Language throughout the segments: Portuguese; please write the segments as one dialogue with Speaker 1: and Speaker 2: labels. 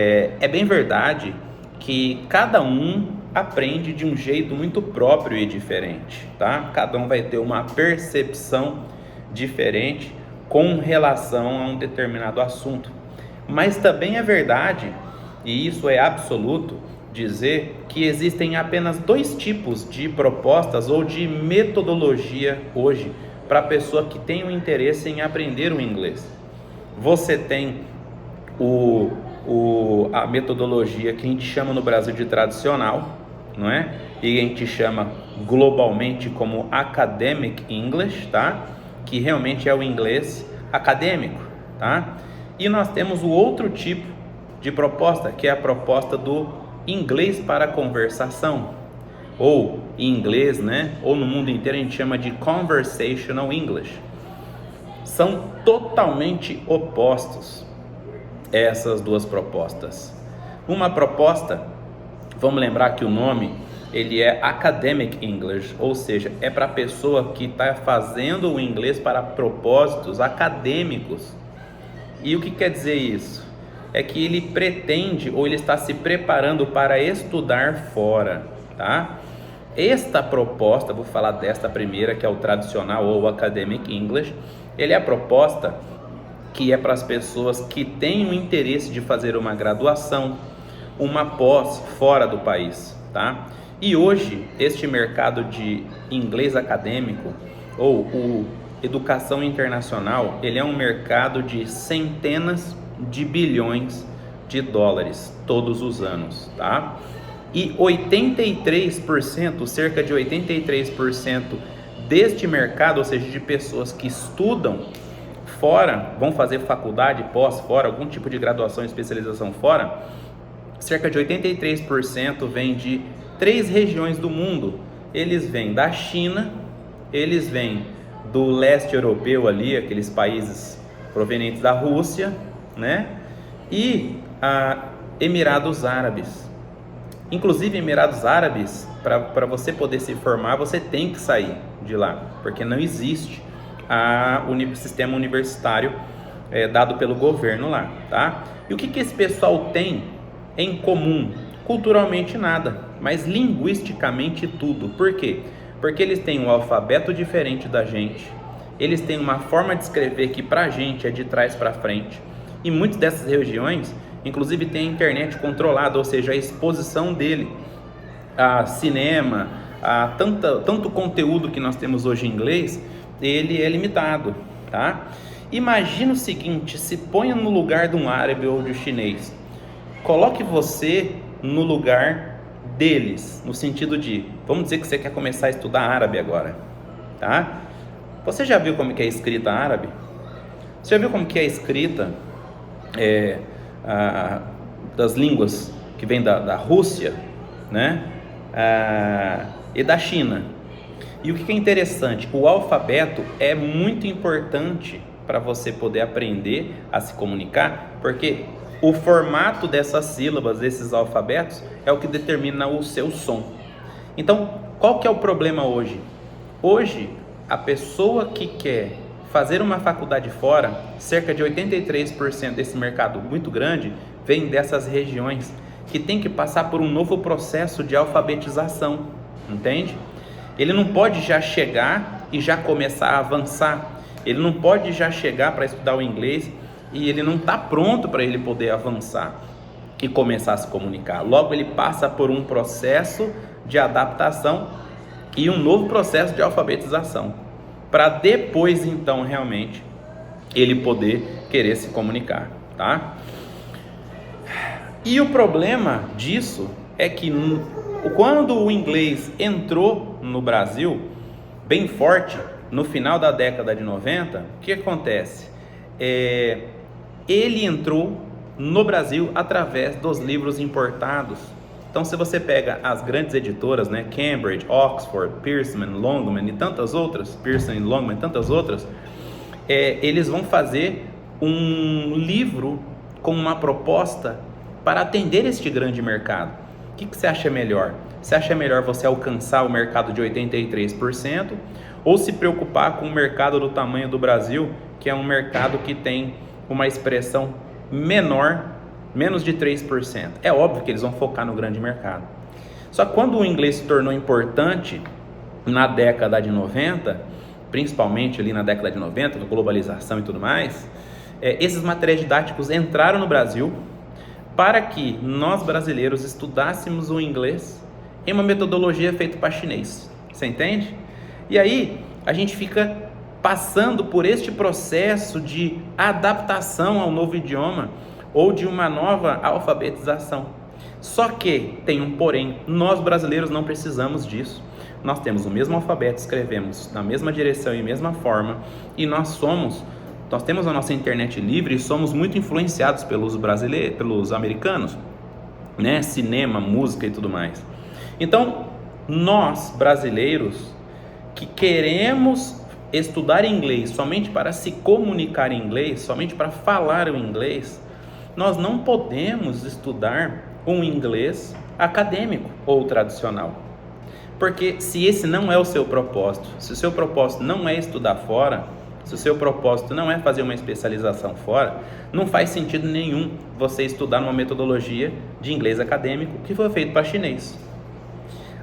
Speaker 1: É bem verdade que cada um aprende de um jeito muito próprio e diferente, tá? Cada um vai ter uma percepção diferente com relação a um determinado assunto. Mas também é verdade, e isso é absoluto, dizer que existem apenas dois tipos de propostas ou de metodologia hoje para a pessoa que tem o interesse em aprender o inglês. Você tem a metodologia que a gente chama no Brasil de tradicional, não é? E a gente chama globalmente como Academic English, tá? Que realmente é o inglês acadêmico, tá? E nós temos o outro tipo de proposta, que é a proposta do inglês para conversação, ou em inglês, né? Ou no mundo inteiro a gente chama de Conversational English. São totalmente opostos essas duas propostas. Uma proposta, vamos lembrar que o nome, ele é Academic English, ou seja, é para a pessoa que está fazendo o inglês para propósitos acadêmicos. E o que quer dizer isso? É que ele pretende ou ele está se preparando para estudar fora, tá? Esta proposta, vou falar desta primeira, que é o tradicional ou Academic English, ele é a proposta que é para as pessoas que têm o interesse de fazer uma graduação, uma pós fora do país, tá? E hoje, este mercado de inglês acadêmico ou o educação internacional, ele é um mercado de centenas de bilhões de dólares todos os anos, tá? E 83%, cerca de 83% deste mercado, ou seja, de pessoas que estudam fora, vão fazer faculdade, pós fora, algum tipo de graduação, especialização fora, cerca de 83% vem de 3 regiões do mundo. Eles vêm da China, eles vêm do leste europeu ali, aqueles países provenientes da Rússia, né? E Emirados Árabes. Inclusive, Emirados Árabes, para você poder se formar, você tem que sair de lá, porque não existe o sistema universitário dado pelo governo lá, tá? E o que esse pessoal tem em comum? Culturalmente nada, mas linguisticamente tudo. Por quê? Porque eles têm um alfabeto diferente da gente, eles têm uma forma de escrever que pra gente é de trás para frente, e muitas dessas regiões, inclusive, tem a internet controlada, ou seja, a exposição dele a cinema, a tanto conteúdo que nós temos hoje em inglês, ele é limitado, tá? Imagina o seguinte, se ponha no lugar de um árabe ou de um chinês, coloque você no lugar deles, no sentido de, vamos dizer que você quer começar a estudar árabe agora, tá? Você já viu como que é escrita árabe? Você já viu como que é escrita das línguas que vem da Rússia, né? E da China? E o que é interessante, o alfabeto é muito importante para você poder aprender a se comunicar, porque o formato dessas sílabas, desses alfabetos, é o que determina o seu som. Então, qual que é o problema hoje? Hoje, a pessoa que quer fazer uma faculdade fora, cerca de 83% desse mercado muito grande, vem dessas regiões que tem que passar por um novo processo de alfabetização, entende? Ele não pode já chegar e já começar a avançar. Ele não pode já chegar para estudar o inglês e ele não está pronto para ele poder avançar e começar a se comunicar. Logo, ele passa por um processo de adaptação e um novo processo de alfabetização, para depois, então, realmente, ele poder querer se comunicar, tá? E o problema disso é que quando o inglês entrou no Brasil, bem forte, no final da década de 90, o que acontece? Ele entrou no Brasil através dos livros importados. Então, se você pega as grandes editoras, né, Cambridge, Oxford, Pearson, Longman e tantas outras, eles vão fazer um livro com uma proposta para atender este grande mercado. O que você acha melhor? Você acha melhor você alcançar o mercado de 83% ou se preocupar com o mercado do tamanho do Brasil, que é um mercado que tem uma expressão menor menos de 3%. É óbvio que eles vão focar no grande mercado. Só que quando o inglês se tornou importante na década de 90, principalmente ali na década de 90, com a globalização e tudo mais, esses materiais didáticos entraram no Brasil para que nós brasileiros estudássemos o inglês em uma metodologia feita para chinês. Você entende? E aí a gente fica passando por este processo de adaptação ao novo idioma ou de uma nova alfabetização. Só que tem um porém, nós brasileiros não precisamos disso. Nós temos o mesmo alfabeto, escrevemos na mesma direção e mesma forma, e nós temos a nossa internet livre e somos muito influenciados pelos brasileiros, pelos americanos, né? Cinema, música e tudo mais. Então, nós brasileiros que queremos estudar inglês somente para se comunicar em inglês, somente para falar o inglês, nós não podemos estudar um inglês acadêmico ou tradicional. Porque se esse não é o seu propósito, se o seu propósito não é estudar fora, se o seu propósito não é fazer uma especialização fora, não faz sentido nenhum você estudar uma metodologia de inglês acadêmico que foi feito para chinês.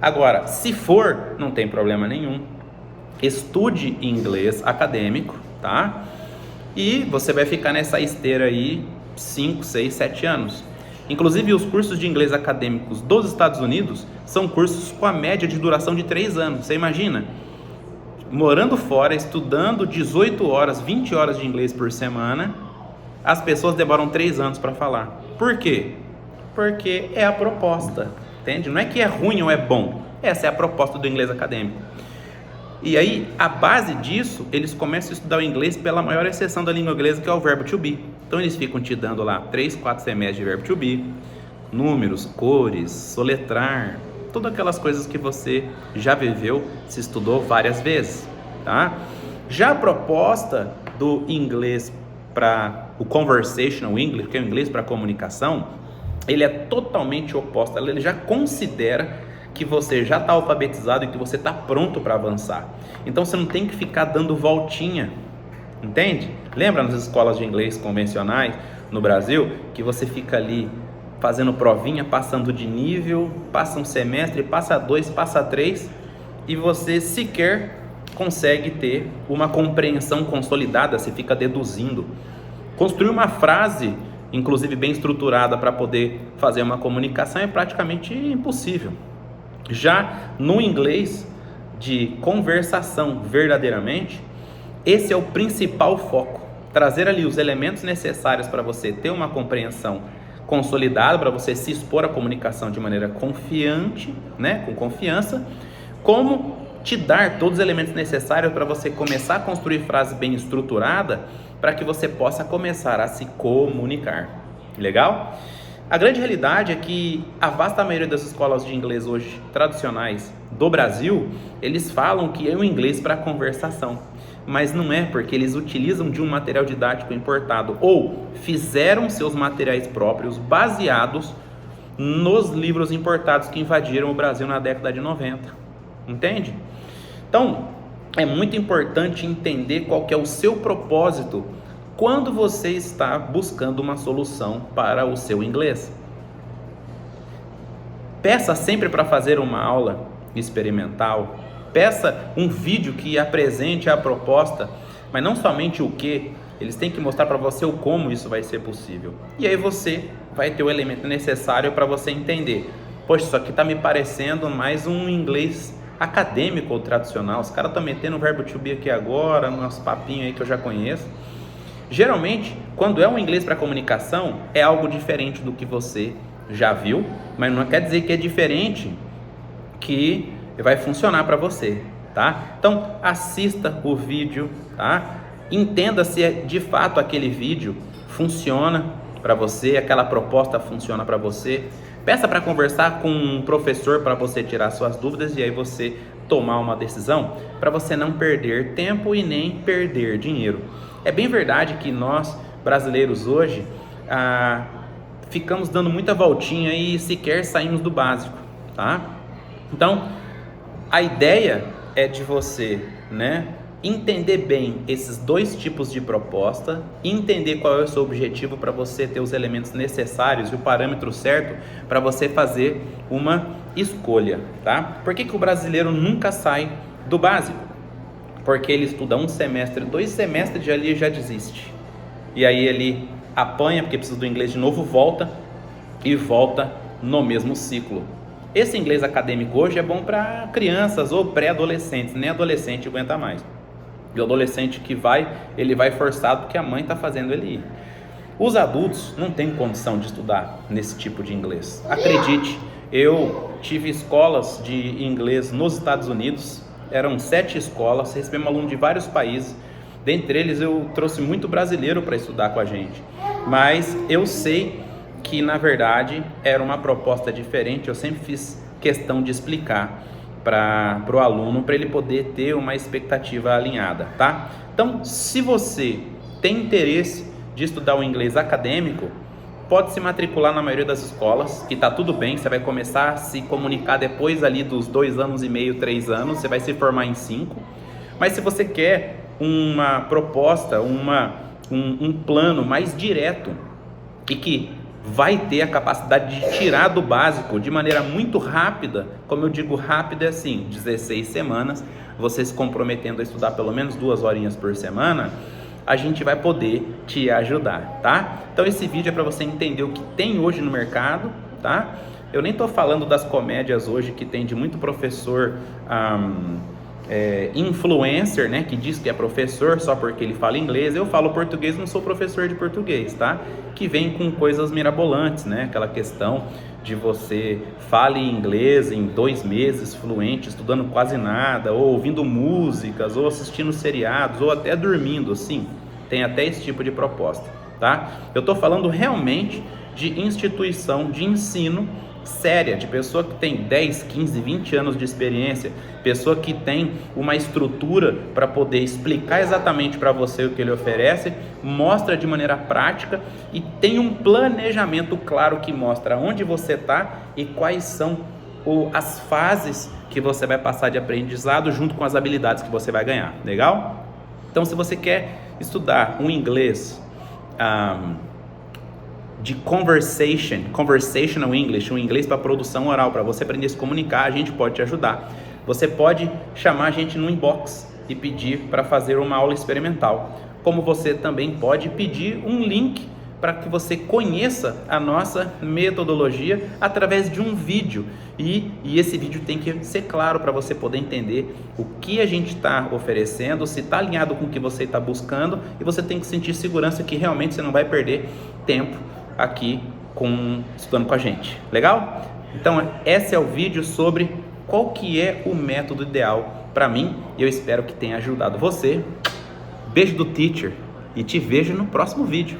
Speaker 1: Agora, se for, não tem problema nenhum. Estude inglês acadêmico, tá? E você vai ficar nessa esteira aí 5, 6, 7 anos. Inclusive, os cursos de inglês acadêmicos dos Estados Unidos são cursos com a média de duração de 3 anos. Você imagina? Morando fora, estudando 18 horas, 20 horas de inglês por semana, as pessoas demoram 3 anos para falar. Por quê? Porque é a proposta, entende? Não é que é ruim ou é bom. Essa é a proposta do inglês acadêmico. E aí, a base disso, eles começam a estudar o inglês pela maior exceção da língua inglesa, que é o verbo to be. Então, eles ficam te dando lá 3, 4 semestres de verbo to be, números, cores, soletrar, todas aquelas coisas que você já viveu, se estudou várias vezes, tá? Já a proposta do inglês para o conversational English, que é o inglês para comunicação, ele é totalmente oposto. Ele já considera que você já está alfabetizado e que você está pronto para avançar. Então você não tem que ficar dando voltinha, entende? Lembra nas escolas de inglês convencionais no Brasil, que você fica ali fazendo provinha, passando de nível, passa um semestre, passa 2, passa 3, e você sequer consegue ter uma compreensão consolidada, você fica deduzindo. Construir uma frase, inclusive bem estruturada, para poder fazer uma comunicação é praticamente impossível. Já no inglês de conversação verdadeiramente, esse é o principal foco, trazer ali os elementos necessários para você ter uma compreensão consolidada, para você se expor à comunicação de maneira confiante, né, com confiança, como te dar todos os elementos necessários para você começar a construir frase bem estruturada, para que você possa começar a se comunicar. Legal? A grande realidade é que a vasta maioria das escolas de inglês hoje tradicionais do Brasil, eles falam que é o inglês para conversação, mas não é, porque eles utilizam de um material didático importado ou fizeram seus materiais próprios baseados nos livros importados que invadiram o Brasil na década de 90, entende? Então, é muito importante entender qual que é o seu propósito quando você está buscando uma solução para o seu inglês. Peça sempre para fazer uma aula experimental, peça um vídeo que apresente a proposta, mas não somente o que, eles têm que mostrar para você o como isso vai ser possível. E aí você vai ter o elemento necessário para você entender. Poxa, isso aqui está me parecendo mais um inglês acadêmico ou tradicional. Os caras estão metendo o verbo to be aqui agora, uns papinhos aí que eu já conheço. Geralmente, quando é um inglês para comunicação, é algo diferente do que você já viu, mas não quer dizer que é diferente que vai funcionar para você, tá? Então, assista o vídeo, tá? Entenda se de fato aquele vídeo funciona para você, aquela proposta funciona para você. Peça para conversar com um professor para você tirar suas dúvidas e aí você tomar uma decisão, para você não perder tempo e nem perder dinheiro. É bem verdade que nós, brasileiros hoje, ficamos dando muita voltinha e sequer saímos do básico, tá? Então, a ideia é de você, né, entender bem esses dois tipos de proposta, entender qual é o seu objetivo para você ter os elementos necessários e o parâmetro certo para você fazer uma escolha, tá? Por que o brasileiro nunca sai do básico? Porque ele estuda um semestre, 2 semestres, ali e já desiste. E aí ele apanha porque precisa do inglês de novo, volta no mesmo ciclo. Esse inglês acadêmico hoje é bom para crianças ou pré-adolescentes, nem adolescente aguenta mais. E o adolescente que ele vai forçado porque a mãe está fazendo ele ir. Os adultos não têm condição de estudar nesse tipo de inglês. Acredite, eu tive escolas de inglês nos Estados Unidos, eram 7 escolas, recebemos alunos de vários países. Dentre eles eu trouxe muito brasileiro para estudar com a gente. Mas eu sei que na verdade era uma proposta diferente, eu sempre fiz questão de explicar para o aluno, para ele poder ter uma expectativa alinhada, tá? Então, se você tem interesse de estudar o inglês acadêmico, pode se matricular na maioria das escolas, que tá tudo bem, você vai começar a se comunicar depois ali dos 2 anos e meio, 3 anos, você vai se formar em 5, mas se você quer uma proposta, um plano mais direto e que vai ter a capacidade de tirar do básico de maneira muito rápida, como eu digo rápida é assim, 16 semanas, você se comprometendo a estudar pelo menos 2 horinhas por semana, a gente vai poder te ajudar, tá? Então esse vídeo é para você entender o que tem hoje no mercado, tá? Eu nem tô falando das comédias hoje que tem de muito professor influencer, né, que diz que é professor só porque ele fala inglês. Eu falo português, não sou professor de português, tá? Que vem com coisas mirabolantes, né? Aquela questão de você fale inglês em 2 meses fluente, estudando quase nada, ou ouvindo músicas, ou assistindo seriados, ou até dormindo, assim. Tem até esse tipo de proposta, tá? Eu tô falando realmente de instituição de ensino séria, de pessoa que tem 10, 15, 20 anos de experiência, pessoa que tem uma estrutura para poder explicar exatamente para você o que ele oferece, mostra de maneira prática e tem um planejamento claro que mostra onde você está e quais são as fases que você vai passar de aprendizado junto com as habilidades que você vai ganhar, legal? Então, se você quer estudar um inglês de conversational English, um inglês para produção oral, para você aprender a se comunicar, a gente pode te ajudar. Você pode chamar a gente no inbox e pedir para fazer uma aula experimental. Como você também pode pedir um link para que você conheça a nossa metodologia através de um vídeo. E esse vídeo tem que ser claro para você poder entender o que a gente está oferecendo, se está alinhado com o que você está buscando, e você tem que sentir segurança que realmente você não vai perder tempo aqui estudando com a gente, legal? Então esse é o vídeo sobre qual que é o método ideal para mim, e eu espero que tenha ajudado você. Beijo do teacher e te vejo no próximo vídeo.